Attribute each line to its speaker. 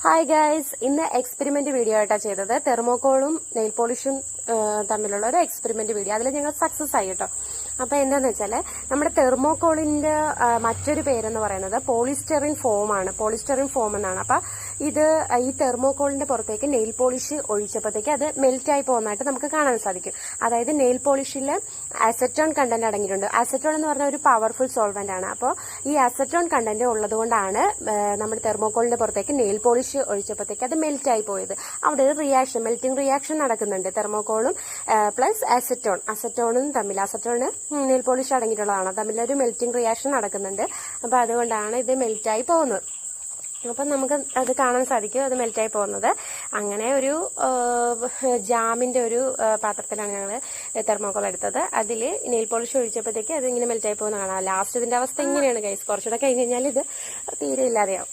Speaker 1: Hi guys, ഇന്ന് experiment video ആയിട്ടാണ് ചെയ്തത്. തെർമോക്കോളും നെയിൽ പോളിഷും തമ്മിലുള്ള ഒരു എക്സ്പെരിമെന്റ് വീഡിയോ. അതിൽ ഞങ്ങൾ സക്സസ് ആയി കേട്ടോ. അപ്പൊ എന്താന്ന് വെച്ചാല് നമ്മുടെ തെർമോക്കോളിന്റെ മറ്റൊരു പേരെന്ന് പറയുന്നത് പോളിസ്റ്ററിൻ ഫോം ആണ്. പോളിസ്റ്ററിൻ ഫോം എന്നാണ്. അപ്പൊ ഇത് ഈ തെർമോക്കോളിന്റെ പുറത്തേക്ക് നെയിൽ പോളിഷ് ഒഴിച്ചപ്പോഴത്തേക്ക് അത് മെൽറ്റ് ആയി പോകുന്നതായിട്ട് നമുക്ക് കാണാൻ സാധിക്കും. അതായത് നെയിൽ പോളിഷിൽ അസറ്റോൺ കണ്ടന്റ് അടങ്ങിയിട്ടുണ്ട്. അസറ്റോൺ എന്ന് പറഞ്ഞ ഒരു പവർഫുൾ സോൾവെന്റ് ആണ്. അപ്പോൾ ഈ അസറ്റോൺ കണ്ടന്റ് ഉള്ളത് കൊണ്ടാണ് നമ്മുടെ തെർമോക്കോളിന്റെ പുറത്തേക്ക് നെയിൽ പോളിഷ് ഒഴിച്ചപ്പോഴത്തേക്ക് അത് മെൽറ്റ് ആയി പോയത്. അവിടെ ഒരു റിയാക്ഷൻ, മെൽറ്റിംഗ് റിയാക്ഷൻ നടക്കുന്നുണ്ട്. തെർമോക്കോളും പ്ലസ് അസറ്റോണും തമ്മിൽ, അസറ്റോണ് നെയിൽ പോളിഷ് അടങ്ങിയിട്ടുള്ളതാണ്, തമ്മിലൊരു മെൽറ്റിംഗ് റിയാക്ഷൻ നടക്കുന്നുണ്ട്. അപ്പൊ അതുകൊണ്ടാണ് ഇത് മെൽറ്റായി പോകുന്നത്. അപ്പം നമുക്ക് അത് കാണാൻ സാധിക്കും, അത് മെൽറ്റായി പോകുന്നത്. അങ്ങനെ ഒരു ജാമിന്റെ ഒരു പാത്രത്തിലാണ് ഞങ്ങൾ തെർമോക്കോൾ എടുത്തത്. അതിൽ നെയിൽ പോളിഷ് ഒഴിച്ചപ്പോഴത്തേക്ക് അത് ഇങ്ങനെ മെൽറ്റായി പോകുന്ന കാണാം. ലാസ്റ്റ് ഇതിന്റെ അവസ്ഥ ഇങ്ങനെയാണ് ഗൈസ്. കുറച്ചുകൂടെ കഴിഞ്ഞ് കഴിഞ്ഞാൽ ഇത് തീരെ ഇല്ലാതെയാവും.